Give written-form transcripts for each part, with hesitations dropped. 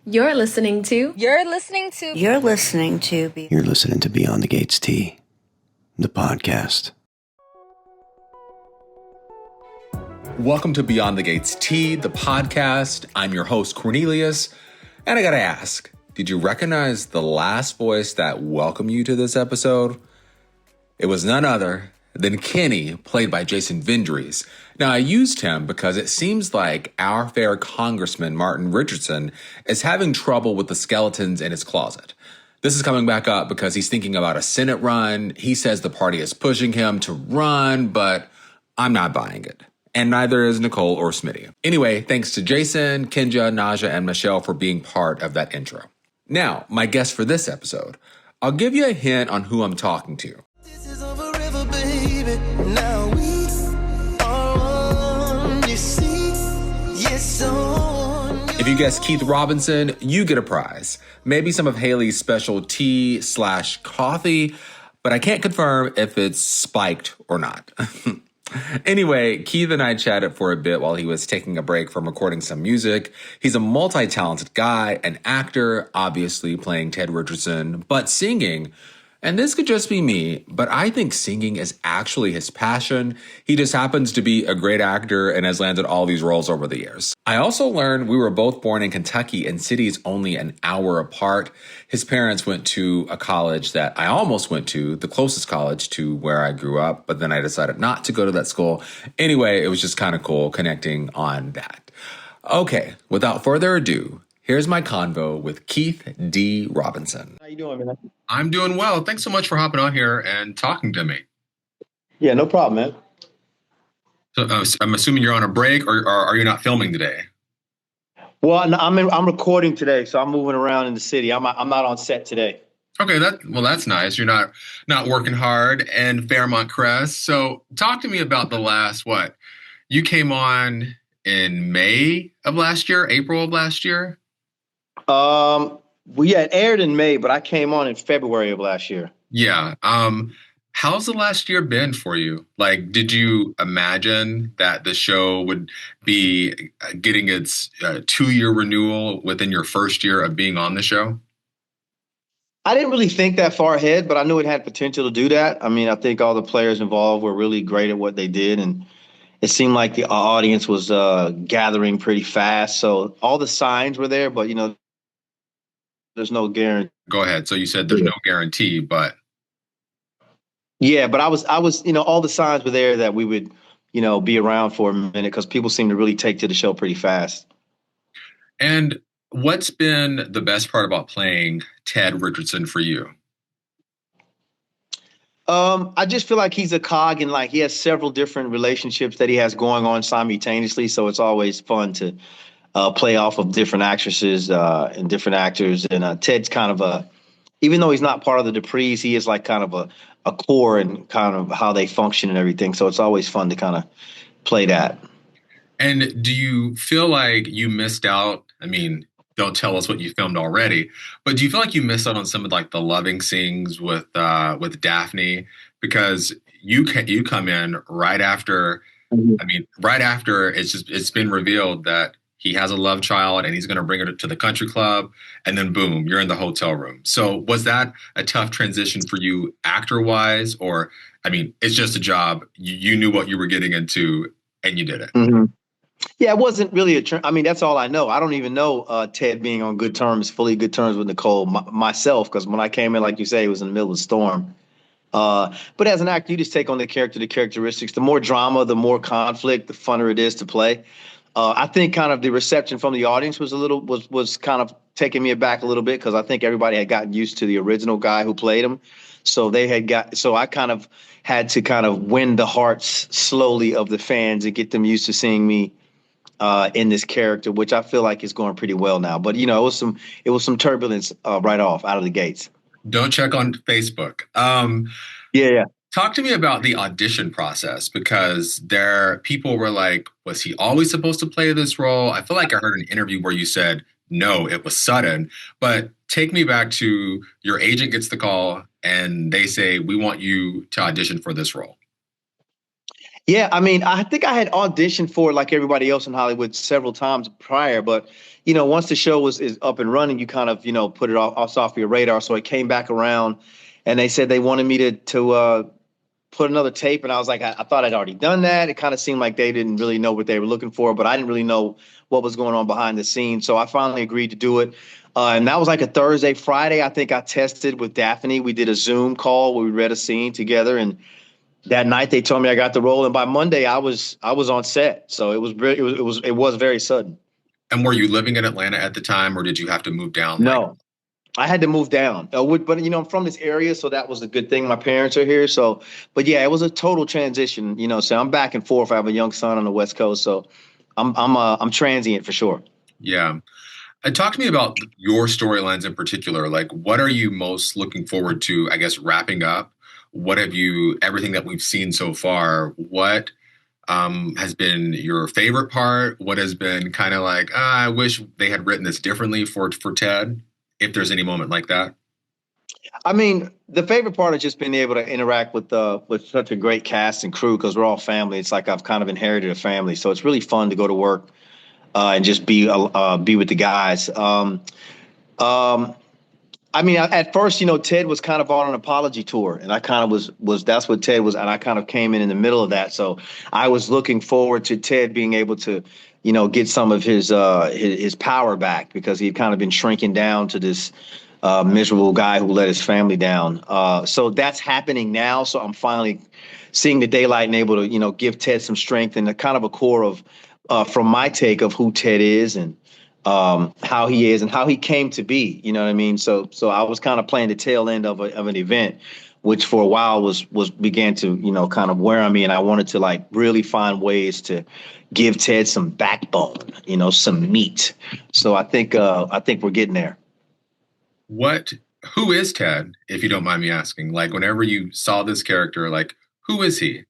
You're listening to You're listening to You're listening to You're listening to Beyond the Gates T, the podcast. Welcome to Beyond the Gates T, the podcast. I'm your host, Cornelius. And I gotta ask, did you recognize the last voice that welcomed you to this episode? It was none other than Kenny, played by Jason Vendries. Now, I used him because it seems like our fair Congressman, Martin Richardson, is having trouble with the skeletons in his closet. This is coming back up because he's thinking about a Senate run. He says the party is pushing him to run, but I'm not buying it. And neither is Nicole or Smitty. Anyway, thanks to Jason, Kenja, Naja, and Michelle for being part of that intro. Now, my guest for this episode. I'll give you a hint on who I'm talking to. Now we are on, you see, yes, on. If you guess Keith Robinson, you get a prize. Maybe some of Haley's special tea/coffee, but I can't confirm if it's spiked or not. Anyway, Keith and I chatted for a bit while he was taking a break from recording some music. He's a multi-talented guy, an actor, obviously playing Ted Richardson, but singing. And this could just be me, but I think singing is actually his passion. He just happens to be a great actor and has landed all these roles over the years. I also learned we were both born in Kentucky in cities only an hour apart. His parents went to a college that I almost went to, the closest college to where I grew up, but then I decided not to go to that school. Anyway, it was just kind of cool connecting on that. Okay, without further ado, here's my convo with Keith D. Robinson. How you doing, man? I'm doing well. Thanks so much for hopping on here and talking to me. Yeah, no problem, man. So I'm assuming you're on a break, or are you not filming today? Well, no, I'm recording today, so I'm moving around in the city. I'm not on set today. Okay, that's nice. You're not working hard in Fairmont Crest. So talk to me about the last you came on in May of last year, April of last year. It aired in May, but I came on in February of last year. Yeah. How's the last year been for you? Like, did you imagine that the show would be getting its 2-year renewal within your first year of being on the show? I didn't really think that far ahead, but I knew it had potential to do that. I mean, I think all the players involved were really great at what they did, and it seemed like the audience was gathering pretty fast. So all the signs were there, but, there's no guarantee. Go ahead. So you said there's no guarantee, but. Yeah, but I was, all the signs were there that we would, be around for a minute because people seem to really take to the show pretty fast. And what's been the best part about playing Ted Richardson for you? I just feel like he's a cog and he has several different relationships that he has going on simultaneously. So it's always fun to play off of different actresses and different actors. And Ted's kind of even though he's not part of the Duprees, he is kind of a core and kind of how they function and everything. So it's always fun to kind of play that. And do you feel like you missed out? I mean, don't tell us what you filmed already, but do you feel like you missed out on some of the loving scenes with Daphne? Because you come in right after, right after it's been revealed that he has a love child and he's going to bring her to the country club, and then boom, you're in the hotel room. So was that a tough transition for you actor-wise, or, it's just a job. You knew what you were getting into and you did it. Mm-hmm. Yeah, it wasn't really that's all I know. I don't even know Ted being on fully good terms with Nicole myself, because when I came in, like you say, it was in the middle of the storm. But as an actor, you just take on the characteristics. The more drama, the more conflict, the funner it is to play. I think kind of the reception from the audience was kind of taking me aback a little bit, because I think everybody had gotten used to the original guy who played him. So I kind of had to kind of win the hearts slowly of the fans and get them used to seeing me in this character, which I feel like is going pretty well now. But, it was some turbulence right off out of the gates. Don't check on Facebook. Yeah. Talk to me about the audition process, because people were like, was he always supposed to play this role? I feel like I heard an interview where you said, no, it was sudden. But take me back to your agent gets the call and they say, we want you to audition for this role. Yeah, I mean, I think I had auditioned for it like everybody else in Hollywood several times prior, but once the show is up and running, you kind of put it off your radar. So it came back around, and they said they wanted me to put another tape, and I was like, I thought I'd already done that. It kind of seemed like they didn't really know what they were looking for, but I didn't really know what was going on behind the scenes. So I finally agreed to do it. And that was like a Thursday. Friday, I think I tested with Daphne. We did a Zoom call where we read a scene together, and that night they told me I got the role. And by Monday, I was on set. So it was very sudden. And were you living in Atlanta at the time, or did you have to move down? Like, No, I had to move down. But I'm from this area, so that was a good thing. My parents are here, so. But yeah, it was a total transition. So I'm back and forth. I have a young son on the West Coast, so I'm transient for sure. yeah. Talk to me about your storylines in particular. Like, what are you most looking forward to, I guess, wrapping up? What have you, everything that we've seen so far, what has been your favorite part? What has been kind of like, I wish they had written this differently for Ted, if there's any moment like that? I mean, the favorite part is just being able to interact with such a great cast and crew because we're all family. It's like I've kind of inherited a family, so it's really fun to go to work and just be with the guys. Um, I mean, at first, Ted was kind of on an apology tour, and I kind of was that's what Ted was, and I kind of came in the middle of that. So I was looking forward to Ted being able to, get some of his power back because he'd kind of been shrinking down to this miserable guy who let his family down. So that's happening now. So I'm finally seeing the daylight and able to, give Ted some strength and a kind of a core of, from my take of who Ted is and how he is and how he came to be. You know what I mean? So I was kind of playing the tail end of an event, which for a while was began to kind of wear on me, and I wanted to like really find ways to give Ted some backbone, some meat. So I think we're getting there. What, who is Ted, if you don't mind me asking? Like, whenever you saw this character, like, who is he?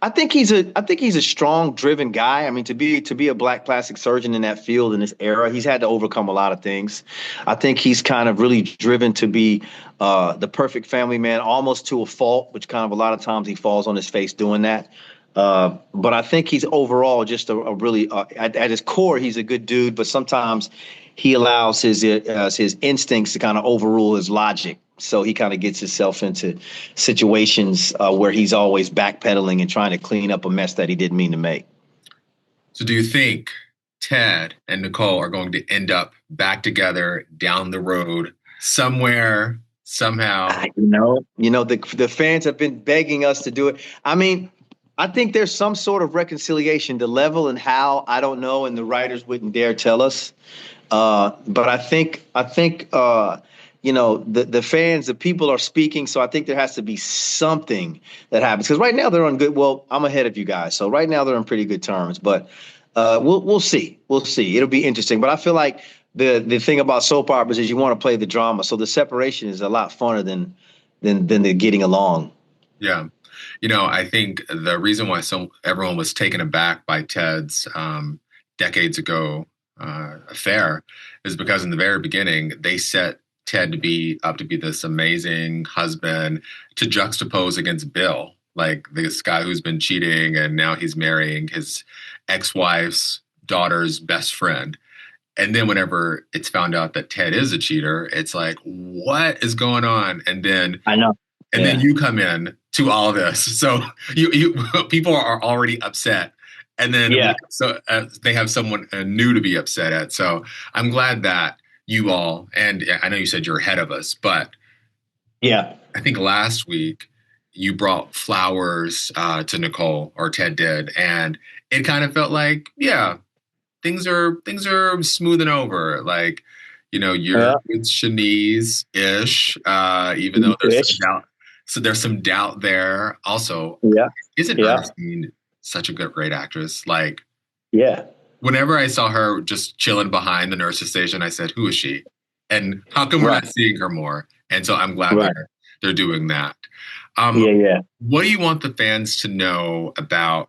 I think he's a strong, driven guy. I mean, to be a black plastic surgeon in that field in this era, he's had to overcome a lot of things. I think he's kind of really driven to be the perfect family man, almost to a fault, which kind of a lot of times he falls on his face doing that. But I think he's overall just a really at his core, he's a good dude. But sometimes he allows his instincts to kind of overrule his logic. So he kind of gets himself into situations where he's always backpedaling and trying to clean up a mess that he didn't mean to make. So do you think Ted and Nicole are going to end up back together down the road somewhere, somehow? The fans have been begging us to do it. I mean, I think there's some sort of reconciliation. The level and how, I don't know, and the writers wouldn't dare tell us. But the fans, the people are speaking, so I think there has to be something that happens. Because right now they're on good. Well, I'm ahead of you guys, so right now they're on pretty good terms. But we'll see. We'll see. It'll be interesting. But I feel like the thing about soap operas is you want to play the drama, so the separation is a lot funner than the getting along. Yeah. I think the reason why everyone was taken aback by Ted's decades ago affair is because in the very beginning they set Ted to be this amazing husband to juxtapose against Bill, like this guy who's been cheating and now he's marrying his ex-wife's daughter's best friend. And then whenever it's found out that Ted is a cheater, it's like, what is going on? And then I know. and then you come in to all this. So you people are already upset. And then they have someone new to be upset at. So I'm glad that you all, and I know you said you're ahead of us, but Yeah. I think last week you brought flowers to Nicole, or Ted did, and it kind of felt like, yeah, things are smoothing over. Like, you're with Shanice-ish, even though there's some doubt. So there's some doubt there. Also, isn't Ernestine such a great actress? Like, Yeah. whenever I saw her just chilling behind the nurse's station, I said, "Who is she? And how come we're Right. not seeing her more?" And so I'm glad Right. they're doing that. Yeah. What do you want the fans to know about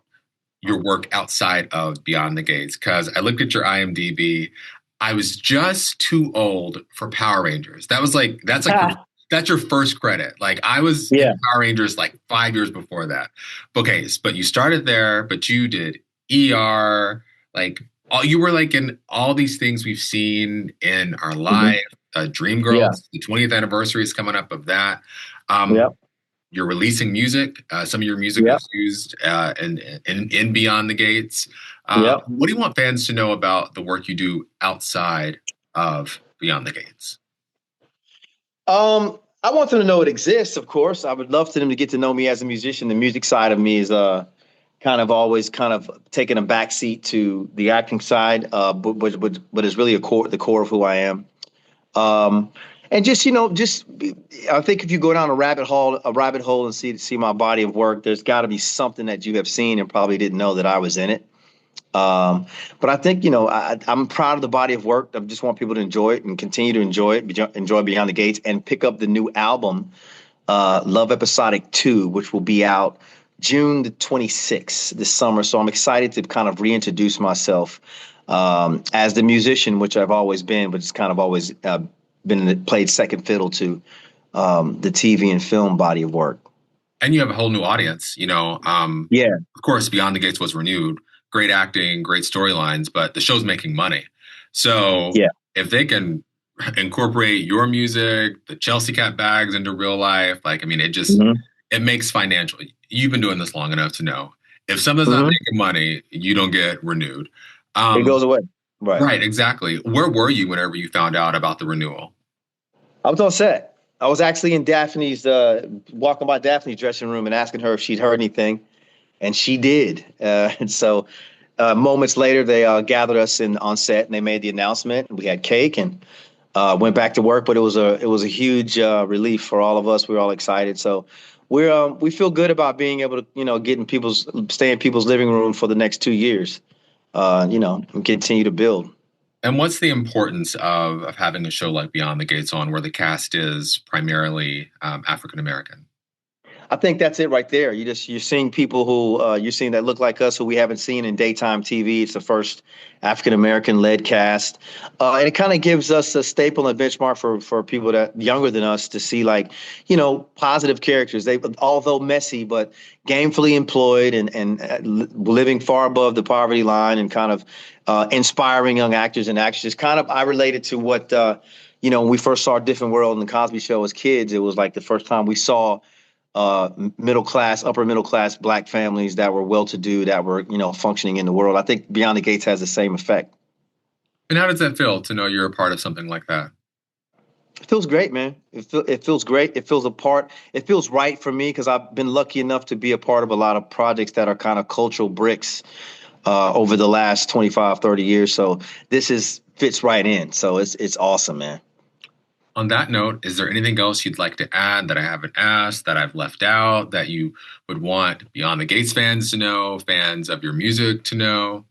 your work outside of Beyond the Gates? Because I looked at your IMDb. I was just too old for Power Rangers. That's like That's your first credit. Like I was in Yeah. Power Rangers like 5 years before that. Okay, but you started there, but you did ER, like you were like in all these things we've seen in our Hmm. life. Yeah. Dreamgirls, the 20th anniversary is coming up of that. Yep. You're releasing music. Some of your music Yep. is used in Beyond the Gates. Yep. What do you want fans to know about the work you do outside of Beyond the Gates? I want them to know it exists, of course. I would love for them to get to know me as a musician. The music side of me is kind of always kind of taking a backseat to the acting side, but it's really the core of who I am. Um, and just I think if you go down a rabbit hole and see my body of work, there's got to be something that you have seen and probably didn't know that I was in it. Um, but I think, I'm proud of the body of work. I just want people to enjoy it and continue to enjoy it, enjoy Beyond the Gates, and pick up the new album, Love Episodic 2, which will be out June the 26th this summer. So I'm excited to kind of reintroduce myself as the musician, which I've always been, but it's kind of always played second fiddle to the TV and film body of work. And you have a whole new audience. Yeah. Of course, Beyond the Gates was renewed. Great acting, great storylines, but the show's making money. So Yeah. if they can incorporate your music, the Chelsea Cat bags into real life, like, I mean, Hmm. it makes financial. You've been doing this long enough to know if something's not Hmm. making money, you don't get renewed. It goes away. Right. Right, exactly. Where were you whenever you found out about the renewal? I was on set. I was actually in Daphne's, walking by Daphne's dressing room and asking her if she'd heard anything, and she did. And so, moments later, they gathered us on set and they made the announcement. We had cake and went back to work. But it was a huge relief for all of us. We were all excited. So we feel good about being able to stay in people's living room for the next 2 years. And continue to build. And what's the importance of having a show like Beyond the Gates on where the cast is primarily African American? I think that's it right there. You're seeing people who you're seeing that look like us who we haven't seen in daytime TV. It's the first African American led cast, and it kind of gives us a staple and benchmark for people that younger than us to see, like, positive characters. They, although messy, but gainfully employed and living far above the poverty line, and kind of inspiring young actors and actresses. Kind of, I related to what when we first saw Different World and the Cosby Show as kids. It was like the first time we saw upper middle class black families that were well to do, that were functioning in the world. I think Beyond the Gates has the same effect. And how does that feel to know you're a part of something like that? It feels great, man. It feels great. It feels a part. It feels right for me because I've been lucky enough to be a part of a lot of projects that are kind of cultural bricks over the last 25, 30 years. So this fits right in. So it's awesome, man. On that note, is there anything else you'd like to add that I haven't asked, that I've left out, that you would want Beyond the Gates fans to know, fans of your music to know?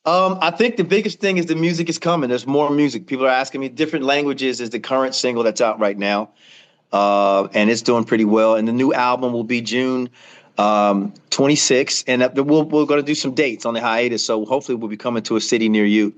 I think the biggest thing is the music is coming. There's more music. People are asking me. Different Languages is the current single that's out right now, and it's doing pretty well. And the new album will be June 26th, and we're going to do some dates on the hiatus. So hopefully we'll be coming to a city near you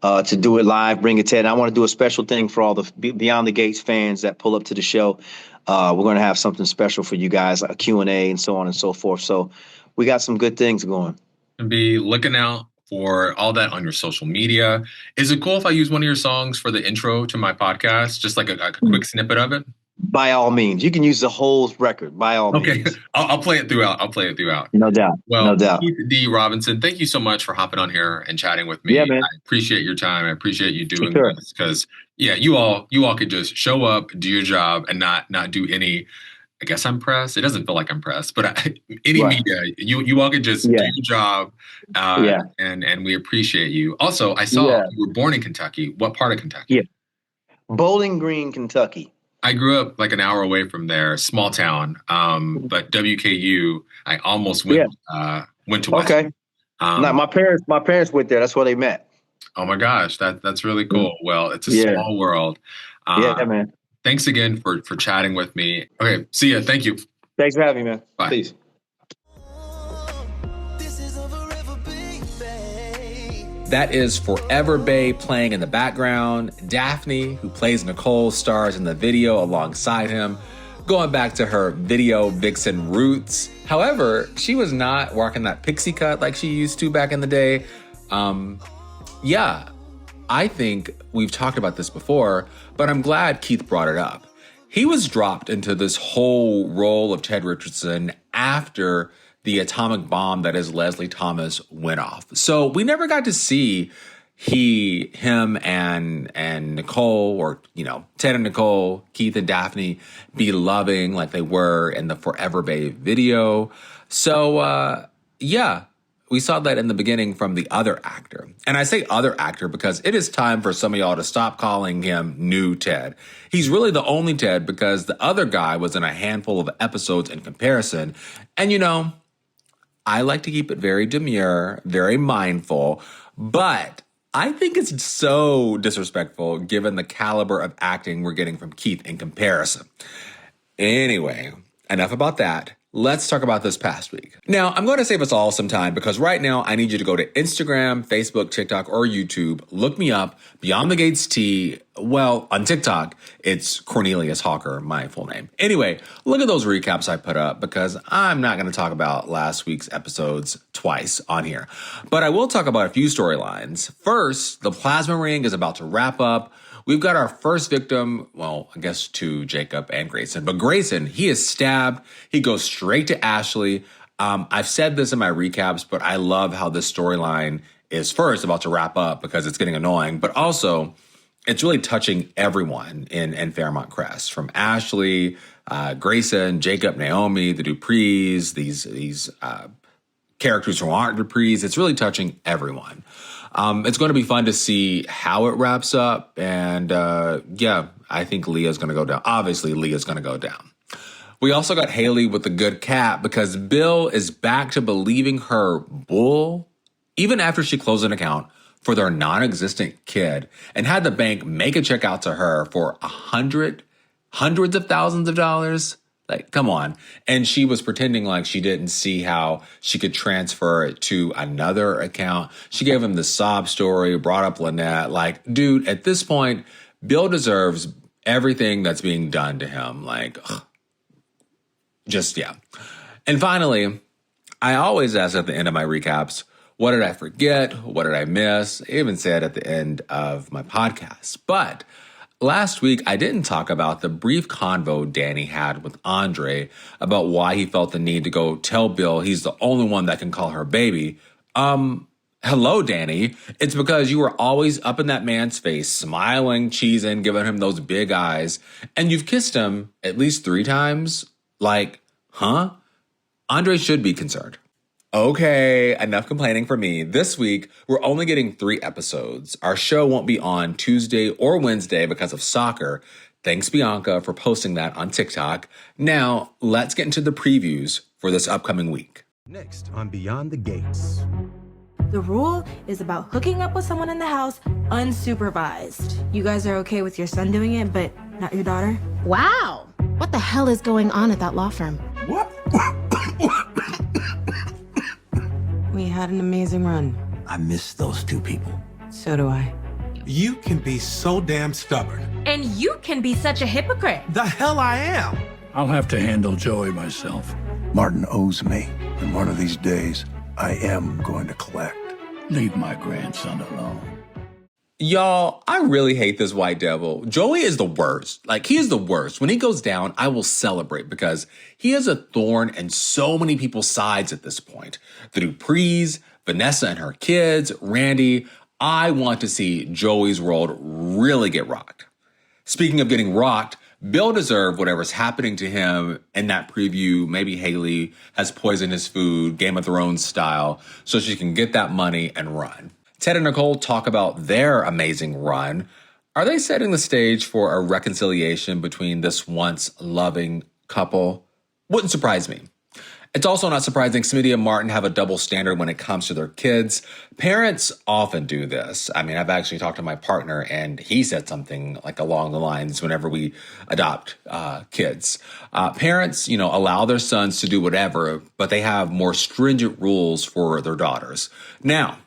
to do it live, bring it, Ted. And I want to do a special thing for all the Beyond the Gates fans that pull up to the show. We're going to have something special for you guys, a Q&A and so on and so forth. So we got some good things going. And be looking out for all that on your social media. Is it cool if I use one of your songs for the intro to my podcast? Just like a quick snippet of it? By all means. You can use the whole record, by all Okay. means. I'll play it throughout. No doubt. Well, no doubt. Keith D. Robinson, thank you so much for hopping on here and chatting with me. Yeah, man. I appreciate your time. I appreciate you doing Sure. this because, you all could just show up, do your job, and not do any. I guess I'm pressed. It doesn't feel like I'm pressed, but any Right. media, you all could just do your job, and we appreciate you. Also, I saw you were born in Kentucky. What part of Kentucky? Yeah. Bowling Green, Kentucky. I grew up like an hour away from there, small town. But WKU, I almost went to West. Okay. My parents went there. That's where they met. Oh my gosh, that's really cool. Well, it's a small world. Yeah, man. Thanks again for chatting with me. Okay, see ya. Thank you. Thanks for having me, man. Bye. Peace. This is a forever, baby. That is Forever Bae playing in the background. Daphne, who plays Nicole, stars in the video alongside him, going back to her video vixen roots. However, she was not rocking that pixie cut like she used to back in the day. I think we've talked about this before, but I'm glad Keith brought it up. He was dropped into this whole role of Ted Richardson after the atomic bomb that is Leslie Thomas went off. So we never got to see him and Nicole, or, Ted and Nicole, Keith and Daphne be loving like they were in the Forever Bae video. So, we saw that in the beginning from the other actor. And I say other actor because it is time for some of y'all to stop calling him new Ted. He's really the only Ted because the other guy was in a handful of episodes in comparison. And, I like to keep it very demure, very mindful, but I think it's so disrespectful given the caliber of acting we're getting from Keith in comparison. Anyway, enough about that. Let's talk about this past week. Now, I'm going to save us all some time because right now I need you to go to Instagram, Facebook, TikTok, or YouTube. Look me up, Beyond the Gates T. Well, on TikTok, it's Cornelius Hawker, my full name. Anyway, look at those recaps I put up because I'm not going to talk about last week's episodes twice on here. But I will talk about a few storylines. First, the plasma ring is about to wrap up. We've got our first victim, well, I guess to Jacob and Grayson. But Grayson, he is stabbed. He goes straight to Ashley. I've said this in my recaps, but I love how this storyline is first about to wrap up because it's getting annoying. But also, it's really touching everyone in Fairmont Crest. From Ashley, Grayson, Jacob, Naomi, the Duprees, these characters who aren't Duprees. It's really touching everyone. It's going to be fun to see how it wraps up. And I think Leah's going to go down. Obviously, Leah's going to go down. We also got Haley with the good cat because Bill is back to believing her bull, even after she closed an account for their non-existent kid and had the bank make a check out to her for hundreds of thousands of dollars. Like, come on. And she was pretending like she didn't see how she could transfer it to another account. She gave him the sob story, brought up Lynette. Like, dude, at this point, Bill deserves everything that's being done to him. Like, yeah. And finally, I always ask at the end of my recaps, what did I forget? What did I miss? I even said at the end of my podcast. But last week, I didn't talk about the brief convo Danny had with Andre about why he felt the need to go tell Bill he's the only one that can call her baby. Hello, Danny. It's because you were always up in that man's face, smiling, cheesing, giving him those big eyes, and you've kissed him at least 3 times. Like, huh? Andre should be concerned. Okay, enough complaining for me. This week, we're only getting 3 episodes. Our show won't be on Tuesday or Wednesday because of soccer. Thanks, Bianca, for posting that on TikTok. Now, let's get into the previews for this upcoming week. Next on Beyond the Gates. The rule is about hooking up with someone in the house unsupervised. You guys are okay with your son doing it, but not your daughter? Wow. What the hell is going on at that law firm? What? We had an amazing run. I miss those 2 people. So do I. You can be so damn stubborn. And you can be such a hypocrite. The hell I am. I'll have to handle Joey myself. Martin owes me, and one of these days, I am going to collect. Leave my grandson alone. Y'all, I really hate this white devil. Joey is the worst. Like, he is the worst. When he goes down, I will celebrate because he is a thorn in so many people's sides at this point. The Duprees, Vanessa and her kids, Randy. I want to see Joey's world really get rocked. Speaking of getting rocked, Bill deserved whatever's happening to him in that preview. Maybe Haley has poisoned his food, Game of Thrones style, so she can get that money and run. Ted and Nicole talk about their amazing run. Are they setting the stage for a reconciliation between this once loving couple? Wouldn't surprise me. It's also not surprising Smitty and Martin have a double standard when it comes to their kids. Parents often do this. I mean, I've actually talked to my partner and he said something like along the lines whenever we adopt kids. Parents, allow their sons to do whatever, but they have more stringent rules for their daughters. Now,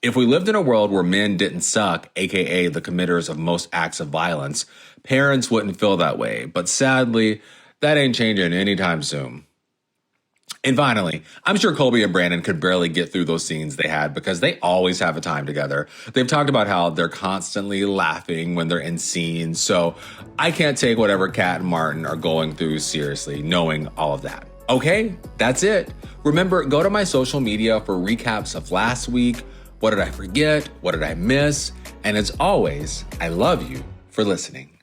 If we lived in a world where men didn't suck, aka the committers of most acts of violence, parents wouldn't feel that way. But sadly, that ain't changing anytime soon. And finally, I'm sure Colby and Brandon could barely get through those scenes they had because they always have a time together. They've talked about how they're constantly laughing when they're in scenes, so I can't take whatever Kat and Martin are going through seriously, knowing all of that. Okay, that's it. Remember, go to my social media for recaps of last week. What did I forget? What did I miss? And as always, I love you for listening.